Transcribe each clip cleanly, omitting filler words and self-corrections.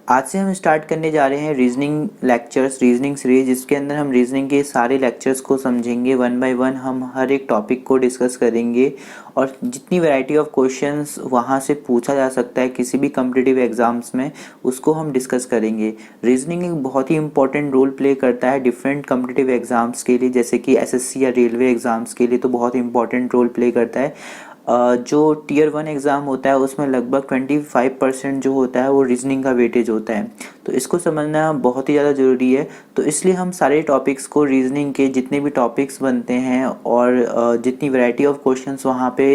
आज से हम स्टार्ट करने जा रहे हैं रीजनिंग लेक्चर्स, रीजनिंग सीरीज, जिसके अंदर हम रीजनिंग के सारे लेक्चर्स को समझेंगे। वन बाय वन हम हर एक टॉपिक को डिस्कस करेंगे और जितनी वैरायटी ऑफ क्वेश्चंस वहाँ से पूछा जा सकता है किसी भी कॉम्पिटिटिव एग्जाम्स में, उसको हम डिस्कस करेंगे। रीजनिंग एक बहुत ही इंपॉर्टेंट रोल प्ले करता है डिफरेंट कॉम्पिटिटिव एग्जाम्स के लिए, जैसे कि एसएससी या रेलवे एग्जाम्स के लिए तो बहुत इंपॉर्टेंट रोल प्ले करता है। जो टीयर वन एग्ज़ाम होता है उसमें लगभग 25% जो होता है वो रीजनिंग का वेटेज होता है, तो इसको समझना बहुत ही ज़्यादा ज़रूरी है। तो इसलिए हम सारे टॉपिक्स को, रीजनिंग के जितने भी टॉपिक्स बनते हैं और जितनी वैरायटी ऑफ क्वेश्चंस वहाँ पे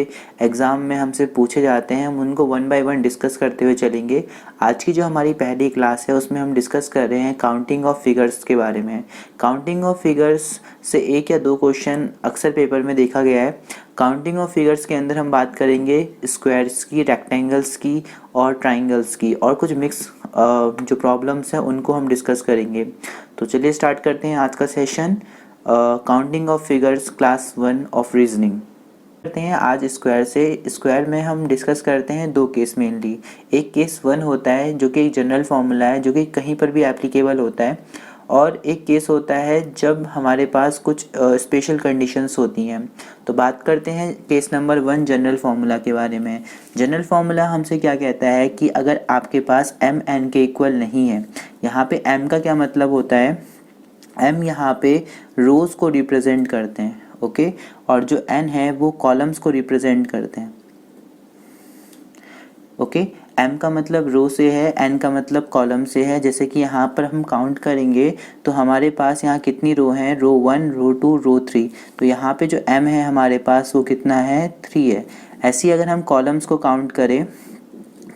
एग्ज़ाम में हमसे पूछे जाते हैं, हम उनको वन बाय वन डिस्कस करते हुए चलेंगे। आज की जो हमारी पहली क्लास है उसमें हम डिस्कस कर रहे हैं काउंटिंग ऑफ फिगर्स के बारे में। काउंटिंग ऑफ फिगर्स से एक या दो क्वेश्चन अक्सर पेपर में देखा गया है। काउंटिंग ऑफ फिगर्स के अंदर हम बात करेंगे स्क्वायर्स की, रेक्टेंगल्स की और ट्राइंगल्स की, और कुछ मिक्स जो प्रॉब्लम्स हैं उनको हम डिस्कस करेंगे। तो चलिए स्टार्ट करते हैं आज का session, counting of figures class 1 of reasoning. करते हैं आज स्क्वायर से। स्क्वायर में हम डिस्कस करते हैं दो केस मेनली। एक केस 1 होता है जो कि एक जनरल फार्मूला है जो कि कहीं पर भी एप्लीकेबल होता है, और एक केस होता है जब हमारे पास कुछ स्पेशल कंडीशंस होती हैं। तो बात करते हैं केस नंबर 1 जनरल फार्मूला के बारे में। जनरल फार्मूला हमसे क्या कहता है कि अगर आपके पास m n के इक्वल नहीं है, यहाँ पे m का क्या मतलब होता है, m यहाँ पे रोज़ को रिप्रेजेंट करते हैं, ओके, और जो n है वो कॉलम्स को रिप्रेजेंट करते हैं, ओके। m का मतलब रो से है, n का मतलब कॉलम से है। जैसे कि यहाँ पर हम काउंट करेंगे तो हमारे पास यहाँ कितनी रो हैं, रो 1, रो 2, रो 3। तो यहाँ पे जो m है हमारे पास वो कितना है, 3 है। ऐसे ही अगर हम कॉलम्स को काउंट करें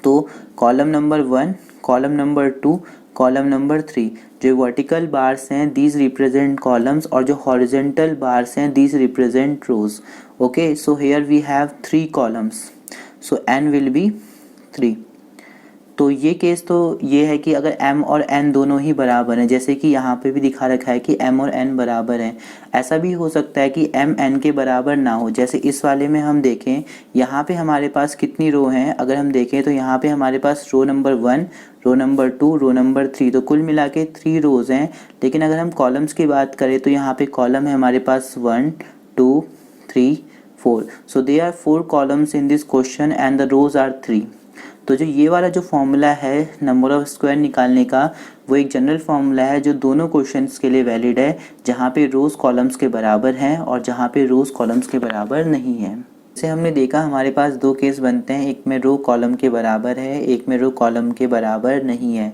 तो column number 1, column number 2, column number 3, जो वर्टिकल बार्स हैं दीज रिप्रेजेंट कॉलम्स, और जो हॉरिजेंटल बार्स हैं these represent rows, okay. So here we have 3 columns, so n will be 3। तो ये केस तो ये है कि अगर m और n दोनों ही बराबर हैं, जैसे कि यहाँ पे भी दिखा रखा है कि m और n बराबर हैं। ऐसा भी हो सकता है कि m n के बराबर ना हो, जैसे इस वाले में हम देखें, यहाँ पे हमारे पास कितनी रो हैं, अगर हम देखें तो यहाँ पे हमारे पास row number 1, row number 2, row number 3, तो कुल मिला के 3 रोज़ हैं। लेकिन अगर हम कॉलम्स की बात करें तो यहाँ पे कॉलम है हमारे पास 1, 2, 3, 4। So they are 4 columns in this question and the rows are 3। तो जो ये वाला जो फॉर्मूला है नंबर ऑफ स्क्वायर निकालने का, वो एक जनरल फॉर्मूला है जो दोनों क्वेश्चंस के लिए वैलिड है, जहाँ पे रोज़ कॉलम्स के बराबर हैं और जहाँ पे रोज़ कॉलम्स के बराबर नहीं है। जैसे हमने देखा हमारे पास दो केस बनते हैं, एक में रो कॉलम के बराबर है, एक में रो कॉलम के बराबर नहीं है,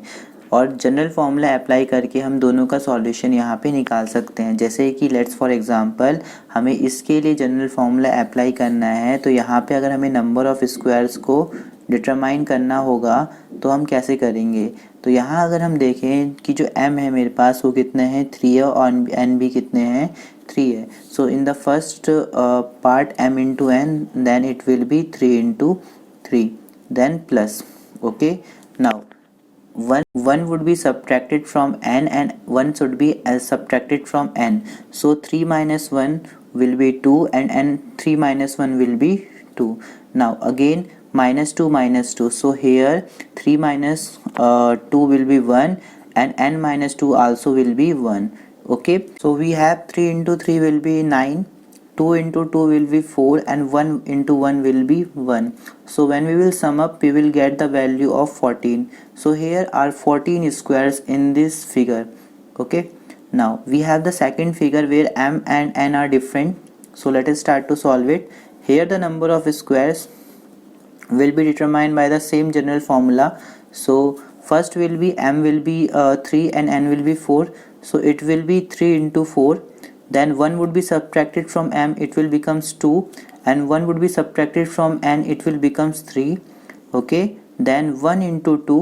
और जनरल फॉर्मूला अप्लाई करके हम दोनों का सॉल्यूशन यहाँ पे निकाल सकते हैं। जैसे कि लेट्स फॉर एग्जांपल हमें इसके लिए जनरल फॉर्मूला अप्लाई करना है, तो यहाँ पे अगर हमें नंबर ऑफ़ स्क्वायर्स को डिटरमाइन करना होगा तो हम कैसे करेंगे। तो यहाँ अगर हम देखें कि जो m है मेरे पास वो कितने हैं, 3 है, और n भी कितने हैं, 3 है। So in the first part m into n, then it will be 3 into 3, then plus, okay. Now 1 would be subtracted from n and 1 should be subtracted from n. So 3 minus 1 will be 2 and 3 minus 1 will be 2. Now again minus 2 minus 2. So here 3 minus 2 will be 1 and n minus 2 also will be 1. Okay. So we have 3 into 3 will be 9. 2 into 2 will be 4 and 1 into 1 will be 1. So when we will sum up we will get the value of 14. So here are 14 squares in this figure, okay. Now we have the second figure where m and n are different. So let us start to solve it. Here the number of squares will be determined by the same general formula. So first will be m will be 3 and n will be 4. So it will be 3 into 4. Then 1 would be subtracted from m, it will becomes 2, and 1 would be subtracted from n, it will becomes 3, okay. Then 1 into 2,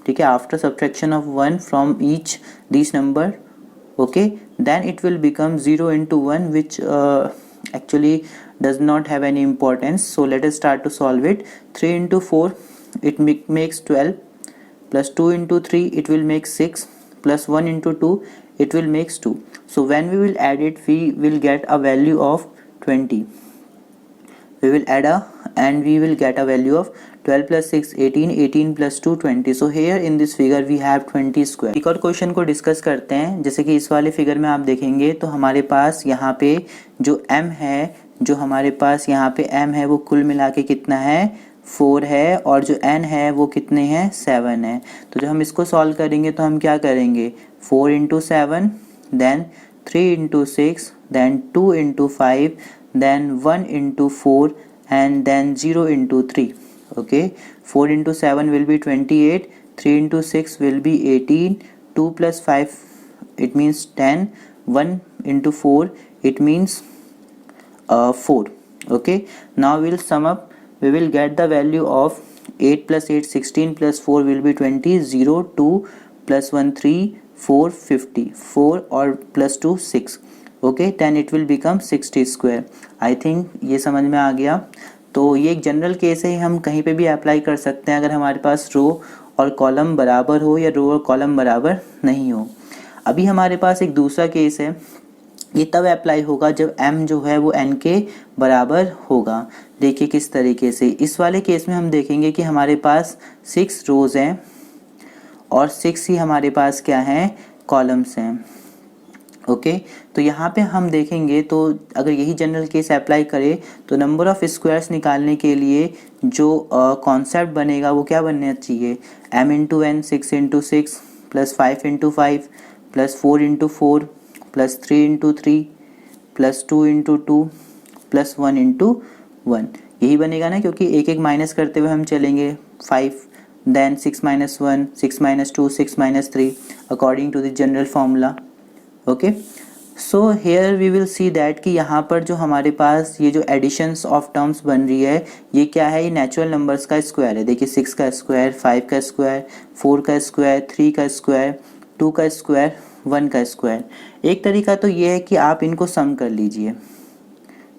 ठीक है, after subtraction of 1 from each these number, okay, then it will become 0 into 1, which actually does not have any importance. So let us start to solve it. 3 into 4 it makes 12, plus 2 into 3 it will make 6, plus 1 into 2 it will makes 2. So when we will add it we will get a value of 20. We will add and we will get a value of 12 plus 6 18, 18 plus 2 20. So here in this figure we have 20 square. एक और question को discuss करते हैं। जैसे कि इस वाले figure में आप देखेंगे तो हमारे पास यहाँ पे जो m है, जो हमारे पास यहाँ पे m है वो कुल मिला के कितना है 4 है, और जो n है वो कितने हैं 7 है। तो जब हम इसको सॉल्व करेंगे तो हम क्या करेंगे 4 into 7, then 3 into 6, then 2 into 5, then 1 into 4, and then 0 into 3. Okay, 4 into 7 will be 28, 3 into 6 will be 18, 2 plus 5 it means 10, 1 into 4 it means 4. Okay, now we'll sum up. We will get the value of 8 plus 8 16 plus 4 will be 20, 0 2 plus 1 3 4 50, 4 और plus 2 6. Okay, 10 it will become 60 square. I think ये समझ में आ गया। तो ये एक general case है, हम कहीं पे भी अप्लाई कर सकते हैं अगर हमारे पास रो और कॉलम बराबर हो या रो और कॉलम बराबर नहीं हो। अभी हमारे पास एक दूसरा केस है, ये तब अप्लाई होगा जब m जो है वो n के बराबर होगा। देखिए किस तरीके से, इस वाले केस में हम देखेंगे कि हमारे पास 6 रोज़ हैं और 6 ही हमारे पास क्या हैं कॉलम्स हैं। ओके, तो यहाँ पे हम देखेंगे तो अगर यही जनरल केस अप्लाई करें तो नंबर ऑफ़ स्क्वायर्स निकालने के लिए जो कॉन्सेप्ट बनेगा वो क्या बनना चाहिए, m into n 6 into 6 plus 5 into 5 plus 4 into 4 plus 3 into 3 plus 2 into 2 plus 1 into 1। यही बनेगा ना, क्योंकि एक एक माइनस करते हुए हम चलेंगे। 5 then 6 minus 1 6 minus 2 6 minus 3 according to the general formula. Okay, so here we will see that कि यहाँ पर जो हमारे पास ये जो एडिशंस ऑफ टर्म्स बन रही है ये क्या है, ये नेचुरल नंबर्स का स्क्वायर है। देखिए 6 का स्क्वायर, 5 का स्क्वायर, 4 का स्क्वायर, 3 का स्क्वायर, 2 का स्क्वायर, 1 का स्क्वायर। एक तरीका तो ये है कि आप इनको सम कर लीजिए,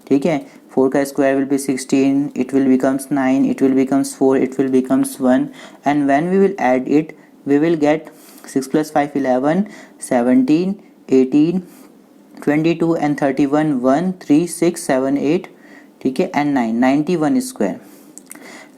ठीक है। 4 का square will be 16, it will becomes 9, it will becomes 4, it will becomes 1, and when we will add it we will get 6 plus 5 11, 17 18 22 and 31 1 3 6 7 8, ठीक है, एंड 9 91 स्क्वायर।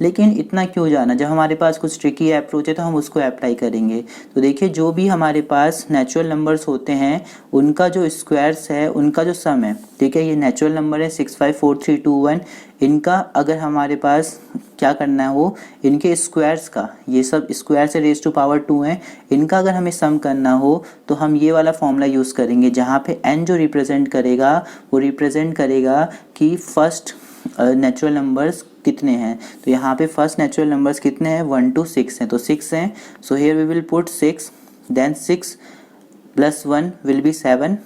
लेकिन इतना क्यों जाना, जब हमारे पास कुछ ट्रिकी अप्रोच है तो हम उसको अप्लाई करेंगे। तो देखिए जो भी हमारे पास नेचुरल नंबर्स होते हैं उनका जो स्क्वायर्स है उनका जो सम है, ठीक है, ये नेचुरल नंबर है 6 5 4 3 2 1, इनका अगर हमारे पास क्या करना हो, इनके स्क्वायर्स का, ये सब स्क्वायर से रेज टू पावर 2 हैं, इनका अगर हमें सम करना हो तो हम ये वाला फॉर्मूला यूज़ करेंगे जहाँ पे n जो रिप्रेजेंट करेगा वो रिप्रेजेंट करेगा कि फर्स्ट नेचुरल नंबर्स कितने हैं। तो यहाँ पे फर्स्ट नेचुरल नंबर्स कितने हैं 1 to 6 हैं, तो 6 हैं। So here we will put 6, then 6 plus 1 will be 7,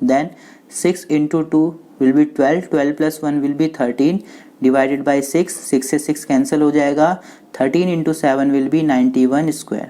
then 6 into 2 will be 12, 12 plus 1 will be 13 divided by 6, 6 से 6 कैंसिल हो जाएगा, 13 into 7 will be 91 स्क्वायर।